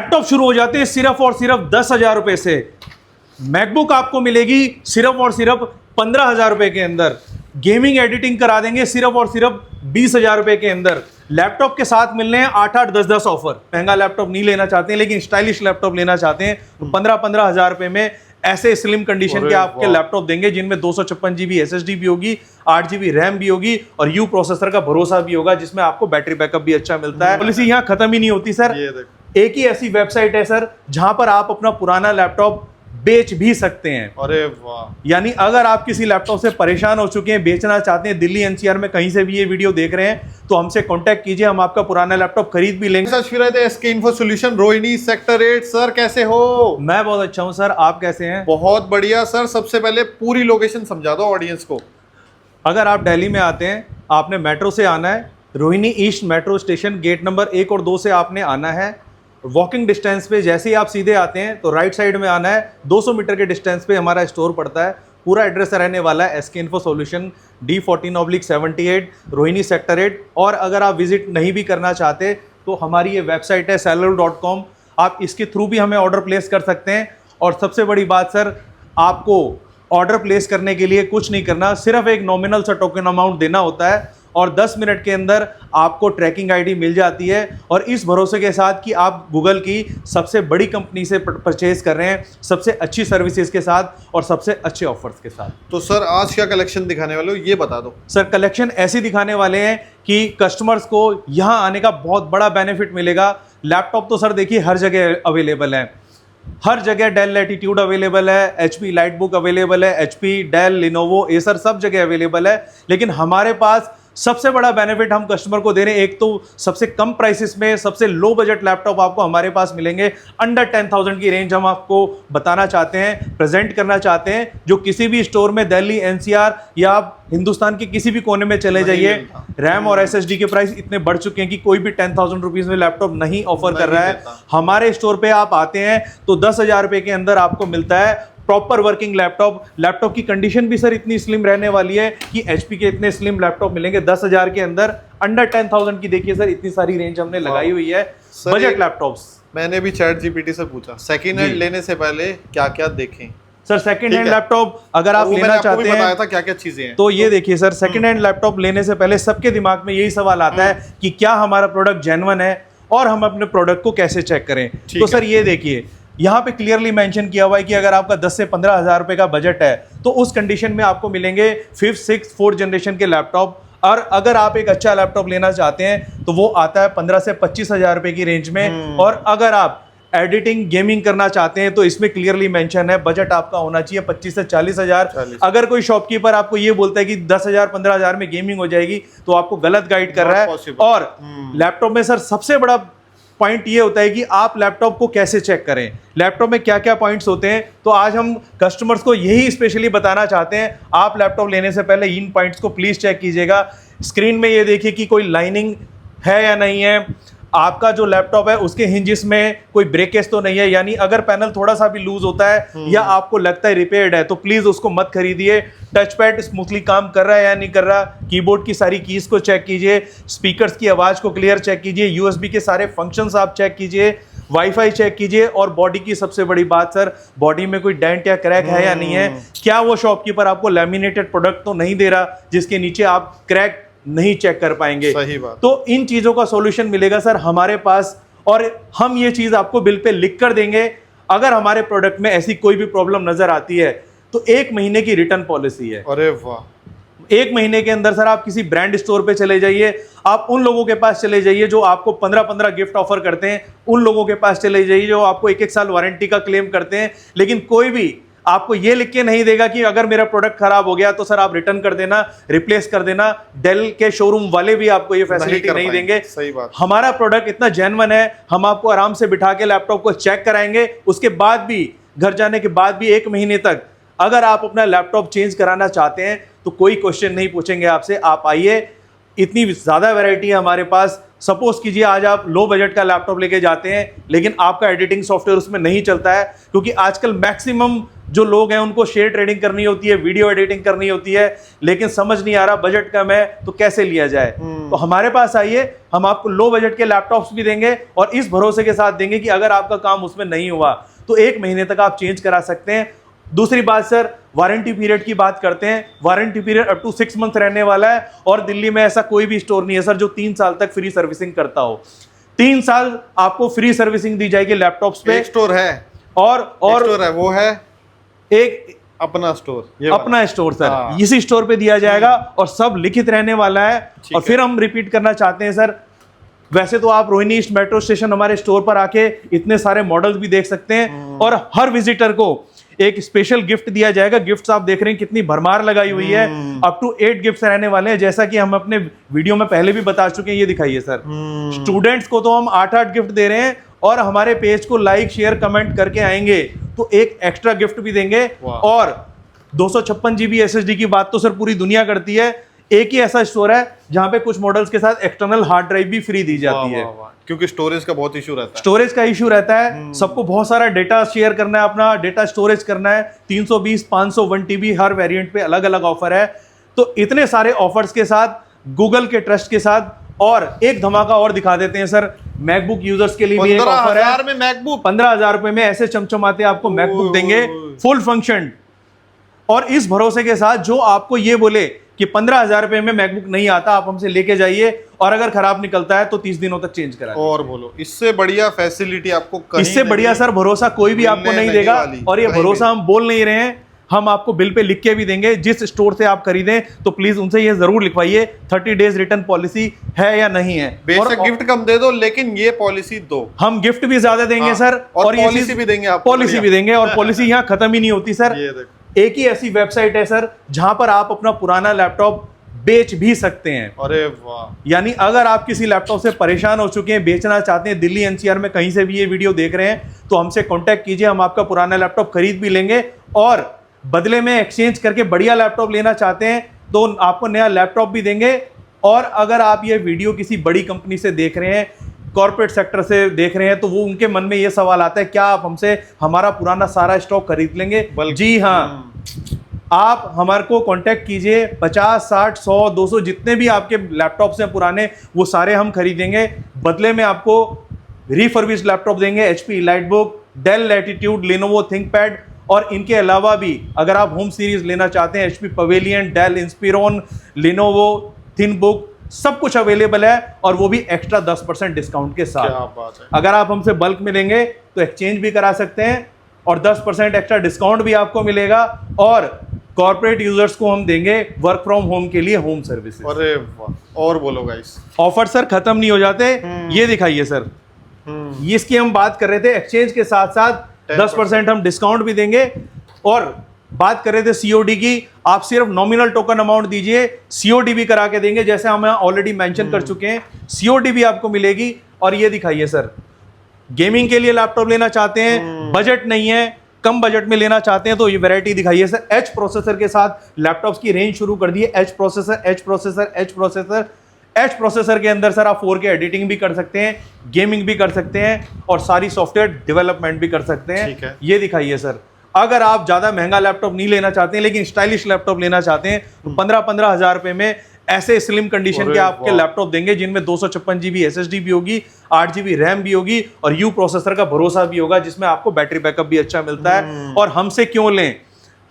Laptop शुरू हो जाते हैं सिर्फ और सिर्फ 10,000 रुपए से। मैकबुक आपको मिलेगी सिर्फ और सिर्फ 15,000 रुपए के अंदर। गेमिंग एडिटिंग करा देंगे सिर्फ और सिर्फ 20,000 रुपए के अंदर। लैपटॉप के साथ मिलने हैं 8-8, 10-10 ऑफर। महंगा लैपटॉप नहीं लेना चाहते हैं लेकिन स्टाइलिश लैपटॉप लेना चाहते हैं तो 15-15 हजार रुपए में ऐसे स्लिम कंडीशन के आपके लैपटॉप देंगे जिनमें 256 GB SSD भी होगी, 8 GB रैम भी होगी और यू प्रोसेसर का भरोसा भी होगा जिसमें आपको बैटरी बैकअप भी अच्छा मिलता है। पॉलिसी यहाँ खत्म ही नहीं होती सर। एक ही ऐसी वेबसाइट है सर जहां पर आप अपना पुराना लैपटॉप बेच भी सकते हैं। अरे वाह! यानी अगर आप किसी लैपटॉप से परेशान हो चुके हैं, बेचना चाहते हैं, दिल्ली NCR में कहीं से भी ये वीडियो देख रहे हैं तो हमसे कांटेक्ट कीजिए, हम आपका पुराना लैपटॉप खरीद भी लेंगे। सर फिर SK Info Solution Rohini sector 8। Sir कैसे हो? मैं बहुत अच्छा हूं सर, आप कैसे हैं? बहुत बढ़िया सर। सबसे पहले पूरी लोकेशन समझा दो ऑडियंस को। अगर आप दिल्ली में आते हैं, आपने मेट्रो से आना है, Rohini east metro station gate number 1 और 2 से आपने आना है। वॉकिंग डिस्टेंस पे जैसे ही आप सीधे आते हैं तो राइट साइड में आना है। 200 मीटर के डिस्टेंस पे हमारा स्टोर पड़ता है। पूरा एड्रेस रहने वाला है SK Info Solution D14/78 Rohini sector 8। और अगर आप विजिट नहीं भी करना चाहते तो हमारी ये वेबसाइट है Cellular.com, आप इसके थ्रू भी हमें ऑर्डर प्लेस कर सकते हैं। और सबसे बड़ी बात सर, आपको ऑर्डर प्लेस करने के लिए कुछ नहीं करना, सिर्फ एक नॉमिनल सा टोकन अमाउंट देना होता है और 10 मिनट के अंदर आपको ट्रैकिंग आईडी मिल जाती है। और इस भरोसे के साथ कि आप गूगल की सबसे बड़ी कंपनी से परचेज कर रहे हैं, सबसे अच्छी सर्विसेज के साथ और सबसे अच्छे ऑफर्स के साथ। तो सर आज क्या कलेक्शन दिखाने वाले हो ये बता दो। सर कलेक्शन ऐसी दिखाने वाले हैं कि कस्टमर्स को यहाँ आने का बहुत बड़ा बेनिफिट मिलेगा। लैपटॉप तो सर देखिए हर जगह अवेलेबल है, हर जगह डेल लैटिट्यूड अवेलेबल है, HP लाइटबुक अवेलेबल है, HP, डेल, लिनोवो, एसर सब जगह अवेलेबल है। लेकिन हमारे पास सबसे बड़ा बेनिफिट हम कस्टमर को दे रहे हैं। एक तो सबसे कम प्राइसेस में सबसे लो बजट लैपटॉप आपको हमारे पास मिलेंगे। अंडर 10,000 की रेंज हम आपको बताना चाहते हैं, प्रेजेंट करना चाहते हैं, जो किसी भी स्टोर में दिल्ली NCR या आप हिंदुस्तान के किसी भी कोने में चले जाइए, रैम और SSD के प्राइस इतने बढ़ चुके हैं कि कोई भी 10,000 रुपीज में लैपटॉप नहीं ऑफर कर रहा है। हमारे स्टोर पे आप आते हैं तो 10,000 रुपए के अंदर आपको मिलता है प्रॉपर वर्किंग लैपटॉप। लैपटॉप की कंडीशन भी सर इतनी स्लिम रहने वाली है कि HP के इतने स्लिम लैपटॉप मिलेंगे 10,000 के अंदर। अंडर 10,000 की देखिए सर इतनी सारी रेंज हमने लगाई हुई है बजट लैपटॉप्स। मैंने भी ChatGPT से पूछा सेकंड हैंड लेने से पहले क्या क्या देखें। सर सेकंड हैंड लैपटॉप अगर आप लेना चाहते हैं, बताया था क्या क्या चीजें हैं, तो ये देखिए सर, सेकंड हैंड लैपटॉप लेने से पहले सबके दिमाग में यही सवाल आता है कि क्या हमारा प्रोडक्ट जेन्युइन है और हम अपने प्रोडक्ट को कैसे चेक करें। तो सर ये देखिए यहाँ पे क्लियरली मेंशन किया हुआ है कि अगर आपका 10 से 15 हजार रुपए का बजट है तो उस कंडीशन में आपको मिलेंगे 5th, 6th, 4th जनरेशन के लैपटॉप। और अगर आप एक अच्छा लैपटॉप लेना चाहते हैं तो वो आता है 15 से 25 हजार रुपए की रेंज में। और अगर आप एडिटिंग गेमिंग करना चाहते हैं तो इसमें क्लियरली मेंशन है बजट आपका होना चाहिए 25 से 40 हजार। अगर कोई शॉपकीपर आपको ये बोलता है कि 10,000, 15,000 में गेमिंग हो जाएगी तो आपको गलत गाइड कर रहा है। और लैपटॉप में सर सबसे बड़ा पॉइंट ये होता है कि आप लैपटॉप को कैसे चेक करें, लैपटॉप में क्या क्या पॉइंट्स होते हैं। तो आज हम कस्टमर्स को यही स्पेशली बताना चाहते हैं, आप लैपटॉप लेने से पहले इन पॉइंट्स को प्लीज चेक कीजिएगा। स्क्रीन में ये देखिए कि कोई लाइनिंग है या नहीं है, आपका जो लैपटॉप है उसके हिंजेस में कोई ब्रेकेज तो नहीं है। यानी अगर पैनल थोड़ा सा भी लूज होता है या आपको लगता है रिपेयर्ड है तो प्लीज उसको मत खरीदिए। टच पैड स्मूथली काम कर रहा है या नहीं कर रहा, कीबोर्ड की सारी कीज को चेक कीजिए, स्पीकर्स की आवाज को क्लियर चेक कीजिए, USB के सारे फंक्शंस आप चेक कीजिए, वाईफाई चेक कीजिए। और बॉडी की सबसे बड़ी बात सर, बॉडी में कोई डेंट या क्रैक है या नहीं है, क्या वो शॉपकीपर आपको लैमिनेटेड प्रोडक्ट तो नहीं दे रहा जिसके नीचे आप क्रैक नहीं चेक कर पाएंगे। सही बात। तो इन चीजों का सॉल्यूशन मिलेगा सर हमारे पास और हम ये चीज आपको बिल पे लिख कर देंगे। अगर हमारे प्रोडक्ट में ऐसी कोई भी प्रॉब्लम नजर आती है तो 1 महीने की रिटर्न पॉलिसी है। अरे वाह! 1 महीने के अंदर सर आप किसी ब्रांड स्टोर पे चले जाइए, आप उन लोगों के पास चले जाइए जो आपको 15-15 गिफ्ट ऑफर करते हैं, उन लोगों के पास चले जाइए जो आपको 1-1 साल वारंटी का क्लेम करते हैं। लेकिन कोई भी आपको ये लिख के नहीं देगा कि अगर मेरा प्रोडक्ट खराब हो गया तो सर आप रिटर्न कर देना, रिप्लेस कर देना। डेल के शोरूम वाले भी आपको ये फैसिलिटी नहीं देंगे। सही बात। हमारा प्रोडक्ट इतना जेन्युइन है, हम आपको आराम से बिठा के लैपटॉप को चेक कराएंगे। उसके बाद भी घर जाने के बाद भी 1 महीने तक अगर आप अपना लैपटॉप चेंज कराना चाहते हैं तो कोई क्वेश्चन नहीं पूछेंगे आपसे। आप आइए, इतनी ज्यादा वैरायटी है हमारे पास। सपोज कीजिए आज आप लो बजट का लैपटॉप लेके जाते हैं लेकिन आपका एडिटिंग सॉफ्टवेयर उसमें नहीं चलता है, क्योंकि आजकल मैक्सिमम जो लोग हैं उनको शेयर ट्रेडिंग करनी होती है, वीडियो एडिटिंग करनी होती है, लेकिन समझ नहीं आ रहा, बजट कम है तो कैसे लिया जाए। तो हमारे पास आइए, हम आपको लो बजट के लैपटॉप्स भी देंगे और इस भरोसे के साथ देंगे कि अगर आपका काम उसमें नहीं हुआ तो 1 महीने तक आप चेंज करा सकते हैं। दूसरी बात सर, वारंटी पीरियड की बात करते हैं। Warranty period up to 6 month रहने वाला है और दिल्ली में ऐसा कोई भी स्टोर नहीं है सर जो 3 साल तक फ्री सर्विसिंग करता हो। 3 साल आपको फ्री सर्विसिंग दी जाएगी लैपटॉप्स पे। एक स्टोर है और स्टोर है, वो है एक अपना स्टोर, अपना स्टोर सर, हाँ। इसी स्टोर पे दिया जाएगा और सब लिखित रहने वाला है। और फिर हम रिपीट करना चाहते हैं सर, वैसे तो आप रोहिणी ईस्ट मेट्रो स्टेशन हमारे स्टोर पर आके इतने सारे मॉडल्स भी देख सकते हैं और हर विजिटर को एक स्पेशल गिफ्ट दिया जाएगा। गिफ्ट्स आप देख रहे हैं कितनी भरमार लगाई हुई है, अप टू 8 गिफ्ट्स रहने वाले हैं, जैसा कि हम अपने वीडियो में पहले भी बता चुके हैं। ये दिखाइए सर, स्टूडेंट्स को तो हम 8-8 गिफ्ट दे रहे हैं और हमारे पेज को लाइक शेयर कमेंट करके आएंगे तो एक एक्स्ट्रा गिफ्ट भी देंगे। और 256 GB SSD की बात तो सर पूरी दुनिया करती है, एक ही ऐसा स्टोर है जहां पे कुछ मॉडल्स के साथ एक्सटर्नल हार्ड ड्राइव भी फ्री दी जाती है। क्योंकि स्टोरेज का बहुत इशू रहता है, स्टोरेज का इशू रहता है, सबको बहुत सारा डेटा शेयर करना है, अपना डेटा स्टोरेज करना है। 320, 500, 1 TB हर वेरिएंट पे अलग अलग ऑफर है। तो इतने सारे ऑफर्स के साथ, गूगल के ट्रस्ट के साथ, और एक धमाका और दिखा देते हैं सर, मैकबुक यूजर्स के लिए भी एक ऑफर है। 15,000 में मैकबुक, 15,000 रुपए में ऐसे चमचमाते आपको मैकबुक देंगे फुल फंक्शन। और इस भरोसे के साथ जो आपको ये बोले कि 15,000 रुपए में मैकबुक नहीं आता, आप हमसे लेके जाइए और अगर खराब निकलता है तो 30 दिनों तक चेंज करा। और बोलो, इससे बढ़िया फैसिलिटी आपको कहीं इससे बढ़िया सर भरोसा कोई भी आपको नहीं देगा। और ये भरोसा हम बोल नहीं रहे हैं, हम आपको बिल पे लिख के भी देंगे। जिस स्टोर से आप खरीदें तो प्लीज उनसे ये जरूर लिखवाइए 30 डेज रिटर्न पॉलिसी है या नहीं है। बेशक गिफ्ट कम दे दो लेकिन ये पॉलिसी दो। हम गिफ्ट भी ज्यादा देंगे सर और पॉलिसी भी देंगे, पॉलिसी भी देंगे और पॉलिसी यहाँ खत्म ही नहीं होती सर। एक ही ऐसी वेबसाइट है सर जहां पर आप अपना पुराना लैपटॉप बेच भी सकते हैं। अरे वाह! यानी अगर आप किसी लैपटॉप से परेशान हो चुके हैं, बेचना चाहते हैं, दिल्ली NCR में कहीं से भी ये वीडियो देख रहे हैं तो हमसे कांटेक्ट कीजिए, हम आपका पुराना लैपटॉप खरीद भी लेंगे और बदले में एक्सचेंज करके बढ़िया लैपटॉप लेना चाहते हैं तो आपको नया लैपटॉप भी देंगे। और अगर आप ये वीडियो किसी बड़ी कंपनी से देख रहे हैं, कॉर्पोरेट सेक्टर से देख रहे हैं, तो वो उनके मन में ये सवाल आता है क्या आप हमसे हमारा पुराना सारा स्टॉक खरीद लेंगे? जी हाँ, आप हमारे को कांटेक्ट कीजिए। 50, 60, 100, 200 जितने भी आपके लैपटॉप्स हैं पुराने, वो सारे हम खरीदेंगे। बदले में आपको रिफर्बिश्ड लैपटॉप देंगे, HP EliteBook, Dell Latitude, Lenovo ThinkPad, और इनके अलावा भी अगर आप होम सीरीज लेना चाहते हैं, HP Pavilion, Dell Inspiron, Lenovo ThinkBook, सब कुछ अवेलेबल है और वो भी एक्स्ट्रा 10% डिस्काउंट के साथ। क्या बात है। अगर आप हमसे बल्क में लेंगे तो एक्सचेंज भी करा सकते हैं और 10% एक्स्ट्रा डिस्काउंट भी आपको मिलेगा। और कॉर्पोरेट यूजर्स को हम देंगे वर्क फ्रॉम होम के लिए होम सर्विसेज। अरे वाह! और बोलो गाइस, ऑफर सर खत्म नहीं हो जाते। ये दिखाइए सर, ये इसकी हम बात कर रहे थे, एक्सचेंज के साथ साथ 10% हम डिस्काउंट भी देंगे। और बात कर रहे थे COD की, आप सिर्फ नॉमिनल टोकन अमाउंट दीजिए, COD भी करा के देंगे, जैसे हम ऑलरेडी मेंशन कर चुके हैं, COD भी आपको मिलेगी। और ये दिखाइए सर, गेमिंग के लिए लैपटॉप लेना चाहते हैं, बजट नहीं है, कम बजट में लेना चाहते हैं तो ये वैरायटी दिखाइए सर। H प्रोसेसर के साथ लैपटॉप्स की रेंज शुरू कर दी है। H प्रोसेसर के अंदर सर आप 4K एडिटिंग भी कर सकते हैं, गेमिंग भी कर सकते हैं और सारी सॉफ्टवेयर डेवलपमेंट भी कर सकते हैं। ये दिखाइए सर, अगर आप ज्यादा महंगा लैपटॉप नहीं लेना चाहते हैं लेकिन स्टाइलिश लैपटॉप लेना चाहते हैं तो 15-15 हजार रुपए में ऐसे स्लिम कंडीशन के आपके लैपटॉप देंगे जिनमें 256 GB SSD भी होगी, 8 GB रैम भी होगी और U प्रोसेसर का भरोसा भी होगा, जिसमें आपको बैटरी बैकअप भी अच्छा मिलता है। और हमसे क्यों लें,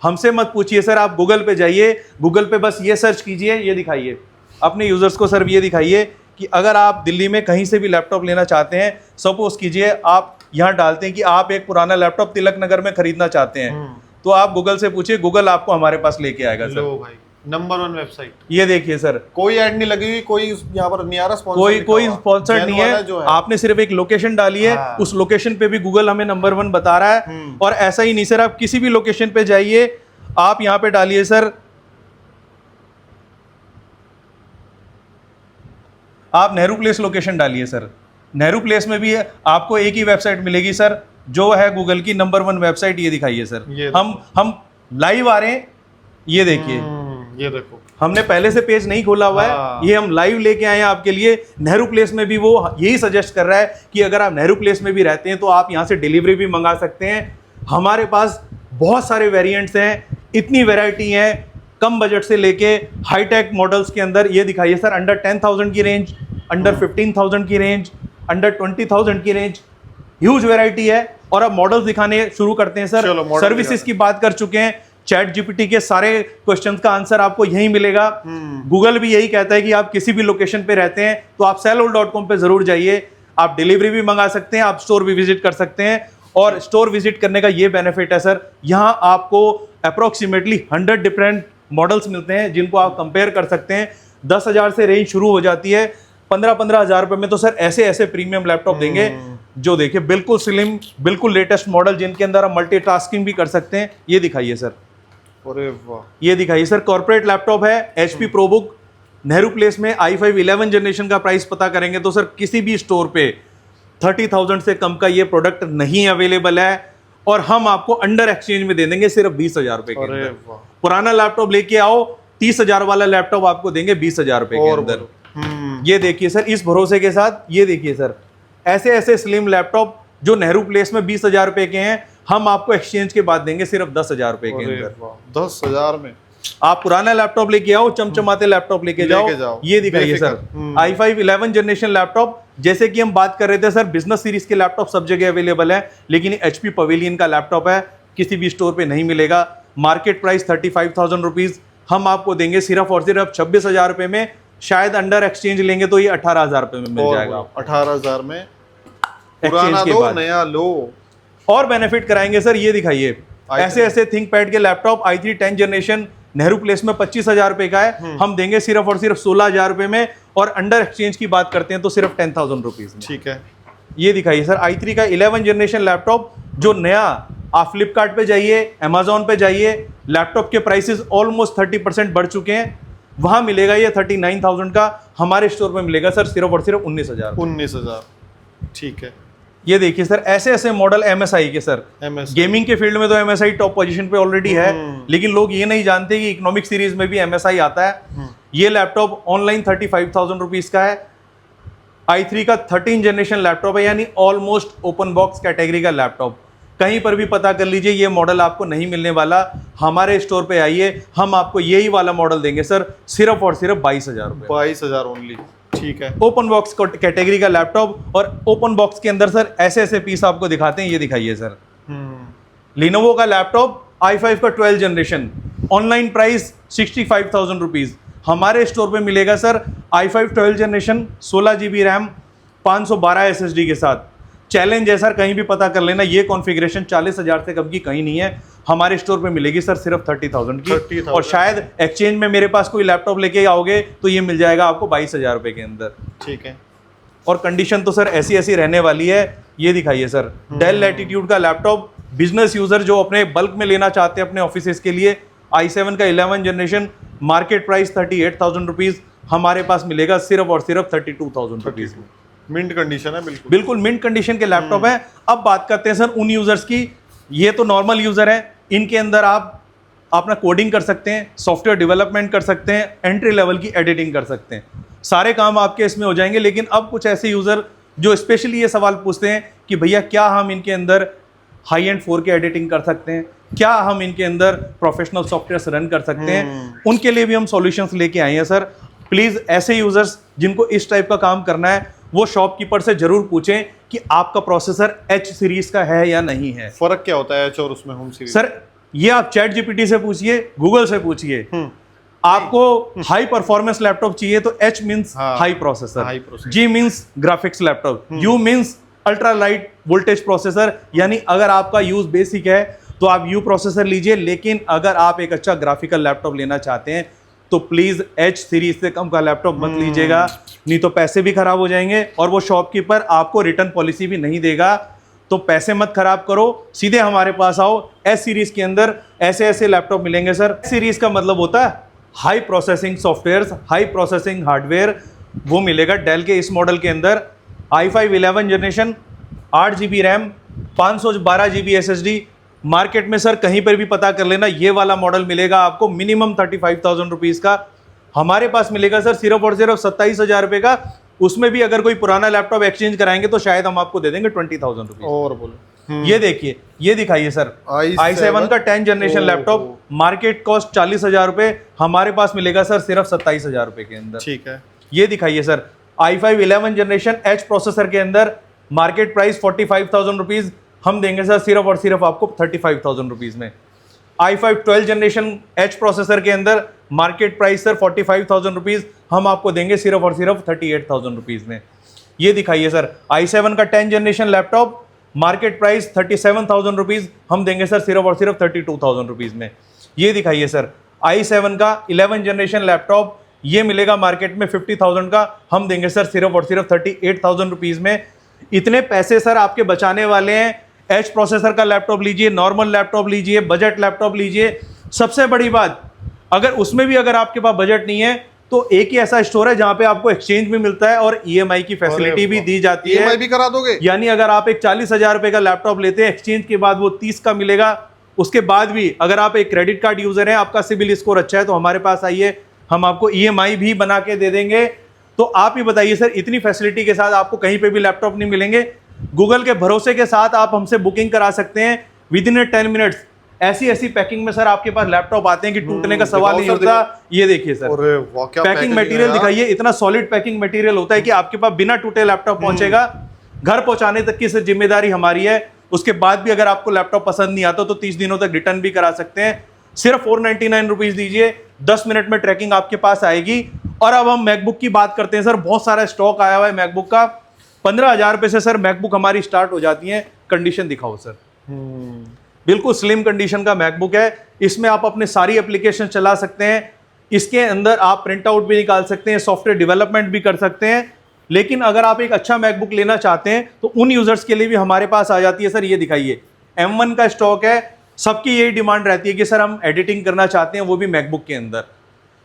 हमसे मत पूछिए सर, आप गूगल पे जाइए, गूगल पे बस ये सर्च कीजिए, ये दिखाइए अपने यूजर्स को सर, ये दिखाइए कि अगर आप दिल्ली में कहीं से भी लैपटॉप लेना चाहते हैं, सपोज कीजिए आप यहाँ डालते हैं कि आप एक पुराना लैपटॉप तिलक नगर में खरीदना चाहते हैं, तो आप गूगल से पूछिए, गूगल आपको हमारे पास लेके आएगा सर। लो भाई, नंबर 1 वेबसाइट। ये देखिए सर, कोई ऐड नहीं लगी हुई, कोई यहाँ पर नहीं आ रहा स्पॉन्सर, कोई स्पॉन्सर नहीं है। आपने सिर्फ एक लोकेशन डाली है, उस लोकेशन पे भी गूगल हमें नंबर 1 बता रहा है। और ऐसा ही नहीं सर, आप किसी भी लोकेशन पे जाइए, आप यहाँ पे डालिए सर, आप नेहरू प्लेस लोकेशन डालिए सर, नेहरू प्लेस में भी आपको एक ही वेबसाइट मिलेगी सर, जो है गूगल की नंबर 1 वेबसाइट। ये दिखाइए सर, हम लाइव आ रहे हैं, ये देखिए, ये देखो, हमने पहले से पेज नहीं खोला हुआ है, ये हम लाइव लेके आए हैं आपके लिए। नेहरू प्लेस में भी वो यही सजेस्ट कर रहा है कि अगर आप नेहरू प्लेस में भी रहते हैं तो आप यहाँ से डिलीवरी भी मंगा सकते हैं। हमारे पास बहुत सारे वेरिएंट्स हैं, इतनी वैरायटी है, कम बजट से लेके हाईटेक मॉडल्स के अंदर। ये दिखाइए सर, अंडर 10,000 की रेंज, अंडर 15,000 की रेंज, अंडर 20,000 की रेंज, ह्यूज वैरायटी है। और अब मॉडल्स दिखाने शुरू करते हैं सर। सर्विसेज की बात कर चुके हैं, चैट जीपीटी के सारे क्वेश्चंस का आंसर आपको यहीं मिलेगा। गूगल भी यही कहता है कि आप किसी भी लोकेशन पे रहते हैं तो आप sellol.com पे जरूर जाइए। आप डिलीवरी भी मंगा सकते हैं, आप स्टोर भी विजिट कर सकते हैं। और स्टोर विजिट करने का ये बेनिफिट है सर, यहाँ आपको अप्रोक्सीमेटली 100 डिफरेंट मॉडल्स मिलते हैं जिनको आप कंपेयर कर सकते हैं। 10,000 से रेंज शुरू हो जाती है, 15-15 हज़ार रुपए में तो सर ऐसे ऐसे प्रीमियम लैपटॉप देंगे जो देखिए बिल्कुल स्लिम, बिल्कुल लेटेस्ट मॉडल, जिनके अंदर आप मल्टीटास्किंग भी कर सकते हैं। ये दिखाइए सर, अरे वाह, ये दिखाइए सर, कॉर्पोरेट लैपटॉप है, HP प्रोबुक, नेहरू प्लेस में i5 11 जनरेशन का प्राइस पता करेंगे तो सर किसी भी स्टोर पे 30,000 से कम का ये प्रोडक्ट नहीं अवेलेबल है। और हम आपको अंडर एक्सचेंज में दे देंगे सिर्फ 20,000 रुपए के अंदर। पुराना लैपटॉप लेके आओ, 30,000 वाला लैपटॉप आपको देंगे 20,000 रुपए के अंदर। ये देखिए सर, इस भरोसे के साथ ये देखिए सर, ऐसे ऐसे स्लिम लैपटॉप जो नेहरू प्लेस में 20,000 रुपए के हैं, हम आपको एक्सचेंज के बाद देंगे सिर्फ 10,000 रुपए के अंदर। 10,000 में आप पुराना लैपटॉप लेके आओ, चमचमाते लैपटॉप लेके जाओ। ये दिखाइए सर, i5 11 जनरेशन लैपटॉप। जैसे कि हम बात कर रहे थे सर, बिजनेस सीरीज के लैपटॉप सब जगह अवेलेबल है, लेकिन HP पवेलियन का लैपटॉप है, किसी भी स्टोर पे नहीं मिलेगा। मार्केट प्राइस 35,000 रुपीज, हम आपको देंगे सिर्फ और सिर्फ 26,000 रुपए में। शायद अंडर एक्सचेंज लेंगे तो ये 18,000 रुपए में मिल जाएगा। 18,000 में पुराना लो, नया लो, और बेनिफिट कराएंगे सर। ये दिखाइए, ऐसे ऐसे थिंकपैड के laptop i3 10 generation Nehru place में 25,000 रुपए का है, हम देंगे सिर्फ और सिर्फ 16,000 रुपए में। और अंडर एक्सचेंज की बात करते हैं तो सिर्फ 10,000 रुपीज में। ठीक है, ये दिखाइए सर, i3 का 11 जनरेशन लैपटॉप जो नया, आप फ्लिपकार्ट पे जाइए, अमेजोन पे जाइए, लैपटॉप के प्राइसेस ऑलमोस्ट 30% बढ़ चुके हैं, वहां मिलेगा ये 39,000 का, हमारे स्टोर पे मिलेगा सर सिर्फ और सिर्फ 19,000। 19,000, ठीक है। ये देखिए सर, ऐसे ऐसे मॉडल MSI के सर, गेमिंग के फील्ड में तो MSI टॉप पोजीशन पे ऑलरेडी है, लेकिन लोग ये नहीं जानते कि इकोनॉमिक सीरीज में भी MSI आता है। ये लैपटॉप ऑनलाइन 35,000 रुपीज का है, i3 का 13 जनरेशन लैपटॉप है, यानी ऑलमोस्ट ओपन बॉक्स कैटेगरी का लैपटॉप। कहीं पर भी पता कर लीजिए, ये मॉडल आपको नहीं मिलने वाला। हमारे स्टोर पे आइए, हम आपको यही वाला मॉडल देंगे सर सिर्फ और सिर्फ 22,000 रुपए। 22,000 ओनली, ठीक है। ओपन बॉक्स कैटेगरी का लैपटॉप। और ओपन बॉक्स के अंदर सर ऐसे ऐसे पीस आपको दिखाते हैं। ये दिखाइए सर, लिनोवो का लैपटॉप i5 का 12 जनरेशन, ऑनलाइन प्राइस 65,000 रुपीज, हमारे स्टोर पे मिलेगा sir i5 12 generation 16 GB RAM 512 SSD के साथ। चैलेंज है सर, कहीं भी पता कर लेना, ये कॉन्फ़िगरेशन 40,000 से कम की कहीं नहीं है, हमारे स्टोर पे मिलेगी सर सिर्फ 30,000 की। 30,000। और शायद एक्सचेंज में मेरे पास कोई लैपटॉप लेके आओगे तो ये मिल जाएगा आपको 22,000 रुपए के अंदर। ठीक है। और कंडीशन तो सर ऐसी ऐसी रहने वाली है। ये दिखाइए सर, डेल लैटिट्यूड का लैपटॉप, बिजनेस यूजर जो अपने बल्क में लेना चाहते हैं अपने ऑफिस के लिए, i7 का 11 जनरेशन, मार्केट प्राइस 38,000 रुपीज, हमारे पास मिलेगा सिर्फ और सिर्फ 32,000 रुपीज में। मिंट कंडीशन है, बिल्कुल बिल्कुल मिंट कंडीशन के लैपटॉप है। अब बात करते हैं सर उन यूजर्स की, ये तो नॉर्मल यूजर है, इनके अंदर आप अपना कोडिंग कर सकते हैं, सॉफ्टवेयर डेवलपमेंट कर सकते हैं, एंट्री लेवल की एडिटिंग कर सकते हैं, सारे काम आपके इसमें हो जाएंगे। लेकिन अब कुछ ऐसे यूजर जो स्पेशली ये सवाल पूछते हैं कि भैया क्या हम इनके अंदर हाई एंड 4K एडिटिंग कर सकते हैं, क्या हम इनके अंदर प्रोफेशनल सॉफ्टवेयर रन कर सकते हैं, उनके लिए भी हम सॉल्यूशंस लेके आए हैं सर। प्लीज ऐसे यूजर्स जिनको इस टाइप का काम करना है, वो शॉपकीपर से जरूर पूछें कि आपका प्रोसेसर H सीरीज का है या नहीं है। फर्क क्या होता है H और उसमें होम सीरीज? सर ये आप चैट जीपीटी से पूछिए, गूगल से पूछिए। आपको हाई परफॉर्मेंस लैपटॉप चाहिए तो H means high processor, G means graphics laptop, U means ultra light voltage processor. यानी अगर आपका यूज बेसिक है तो आप U प्रोसेसर लीजिए, लेकिन अगर आप एक अच्छा ग्राफिकल लैपटॉप लेना चाहते हैं तो प्लीज H सीरीज से कम का लैपटॉप मत लीजिएगा, नहीं तो पैसे भी खराब हो जाएंगे और वो शॉपकीपर आपको रिटर्न पॉलिसी भी नहीं देगा। तो पैसे मत खराब करो, सीधे हमारे पास आओ। S सीरीज के अंदर ऐसे ऐसे लैपटॉप मिलेंगे सर। S सीरीज का मतलब होता है high processing software, high processing hardware, वो मिलेगा डेल के इस मॉडल के अंदर। i5 11 generation, 8 GB RAM, 512 GB SSD। Market में सर कहीं पर भी पता कर लेना, ये वाला मॉडल मिलेगा आपको मिनिमम 35,000 रुपीज का, हमारे पास मिलेगा सर सिर्फ और सिर्फ 27,000 रुपए का। उसमें भी अगर कोई पुराना लैपटॉप एक्सचेंज कराएंगे तो शायद हम आपको दे देंगे 20,000 रुपीज। और बोलो ये देखिए, ये दिखाइए सर, i7 का 10 जनरेशन लैपटॉप, मार्केट कॉस्ट 40,000 रुपए, हमारे पास मिलेगा सर सिर्फ 27,000 रुपए के अंदर। ठीक है। ये दिखाइए sir, i5 11 generation H processor के अंदर, मार्केट प्राइस 45,000 रुपीज, हम देंगे सर सिर्फ और सिर्फ आपको 35,000 रुपीज में। i5 12 जनरेशन एच प्रोसेसर के अंदर, मार्केट प्राइस सर 45,000 रुपीज, हम आपको देंगे सिर्फ और सिर्फ 38,000 रुपीज में। ये दिखाइए सर, i7 का 10 generation laptop, market price 37,000 rupees, हम देंगे सर सिर्फ और सिर्फ 32,000 रुपीज में। ये दिखाइए सर, i7 का 11 जनरेशन लैपटॉप, ये मिलेगा मार्केट में 50,000 का, हम देंगे सर सिर्फ और सिर्फ 38,000 रुपीज में। इतने पैसे सर आपके बचाने वाले हैं। एच प्रोसेसर का लैपटॉप लीजिए, नॉर्मल लैपटॉप लीजिए, बजट लैपटॉप लीजिए। सबसे बड़ी बात, अगर उसमें भी अगर आपके पास बजट नहीं है तो एक ही ऐसा स्टोर है जहां पे आपको एक्सचेंज भी मिलता है और ईएमआई की फैसिलिटी भी दी जाती है। ईएमआई भी करा दोगे? यानी अगर आप एक 40,000 रुपए का लैपटॉप लेते हैं, एक्सचेंज के बाद वो 30 का मिलेगा। उसके बाद भी अगर आप एक क्रेडिट कार्ड यूजर हैं, आपका सिबिल स्कोर अच्छा है, तो हमारे पास आइए, हम आपको ईएमआई भी बना के दे देंगे। तो आप ही बताइए सर, इतनी फैसिलिटी के साथ आपको कहीं पे भी लैपटॉप नहीं मिलेंगे। गूगल के भरोसे के साथ आप हमसे बुकिंग करा सकते हैं विद इन 10 मिनट्स। ऐसी ऐसी पैकिंग में सर आपके पास लैपटॉप आते हैं कि टूटने का सवाल नहीं होता। ये देखिए सर, पैकिंग मटेरियल दिखाइए, इतना सॉलिड पैकिंग मटेरियल होता है कि आपके पास बिना टूटे लैपटॉप पहुंचेगा। घर पहुंचाने तक की सर जिम्मेदारी हमारी है। उसके बाद भी अगर आपको लैपटॉप पसंद नहीं आता तो 30 दिनों तक रिटर्न भी करा सकते हैं। सिर्फ 499 रुपीज दीजिए, 10 मिनट में ट्रैकिंग आपके पास आएगी। और अब हम मैकबुक की बात करते हैं सर, बहुत सारा स्टॉक आया हुआ है मैकबुक का। 15,000 रुपए से सर मैकबुक हमारी स्टार्ट हो जाती है। कंडीशन दिखाओ सर, बिल्कुल स्लिम कंडीशन का मैकबुक है। इसमें आप अपने सारी एप्लीकेशन चला सकते हैं। इसके अंदर आप प्रिंट आउट भी निकाल सकते हैं, सॉफ्टवेयर डेवलपमेंट भी कर सकते हैं। लेकिन अगर आप एक अच्छा मैकबुक लेना चाहते हैं तो उन यूजर्स के लिए भी हमारे पास आ जाती है सर। ये दिखाइए, M1 का स्टॉक है। सबकी यही डिमांड रहती है कि सर हम एडिटिंग करना चाहते हैं, वो भी मैकबुक के अंदर।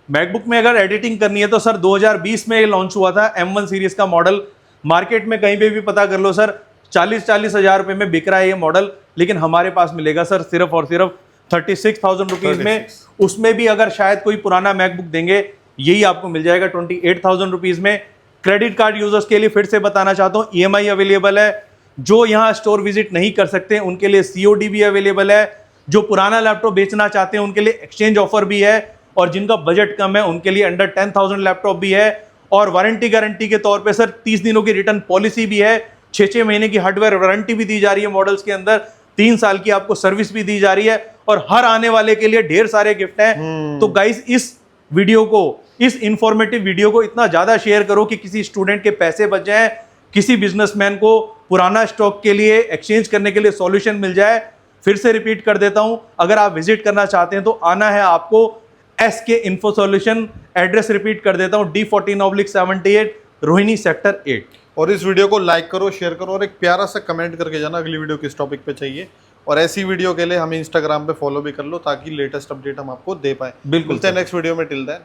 मैकबुक में अगर एडिटिंग करनी है तो सर 2020 में ये लॉन्च हुआ था M1 सीरीज का मॉडल। मार्केट में कहीं पे भी पता कर लो सर, 40,000 रुपए में बिक रहा है ये मॉडल, लेकिन हमारे पास मिलेगा सर सिर्फ और सिर्फ 36,000 रुपीज में। उसमें भी अगर शायद कोई पुराना मैकबुक देंगे, यही आपको मिल जाएगा 28,000 रुपीज में। क्रेडिट कार्ड यूजर्स के लिए फिर से बताना चाहता हूँ, EMI अवेलेबल है। जो यहाँ स्टोर विजिट नहीं कर सकते उनके लिए COD भी अवेलेबल है। जो पुराना लैपटॉप बेचना चाहते हैं उनके लिए एक्सचेंज ऑफर भी है। और जिनका बजट कम है उनके लिए अंडर 10,000 लैपटॉप भी है। और वारंटी गारंटी के तौर पे सर 30 दिनों की रिटर्न पॉलिसी भी है। 6 महीने की हार्डवेयर वारंटी भी दी जा रही है मॉडल्स के अंदर। 3 साल की आपको सर्विस भी दी जा रही है। और हर आने वाले के लिए ढेर सारे गिफ्ट हैं। तो गाइस, इस वीडियो को, इस इंफॉर्मेटिव वीडियो को इतना ज्यादा शेयर करो कि किसी स्टूडेंट के पैसे बच जाएं, किसी बिजनेसमैन को पुराना स्टॉक के लिए एक्सचेंज करने के लिए सॉल्यूशन मिल जाए। फिर से रिपीट कर देता हूं, अगर आप विजिट करना चाहते हैं तो आना है आपको SK info solution. Address repeat कर देता हूं, D14/78 रोहिणी सेक्टर 8। और इस वीडियो को लाइक करो, शेयर करो और एक प्यारा सा कमेंट करके जाना अगली वीडियो किस टॉपिक पे चाहिए। और ऐसी वीडियो के लिए हमें इंस्टाग्राम पे फॉलो भी कर लो ताकि लेटेस्ट अपडेट हम आपको दे पाए। बिल्कुल, मिलते हैं नेक्स्ट वीडियो में। Till then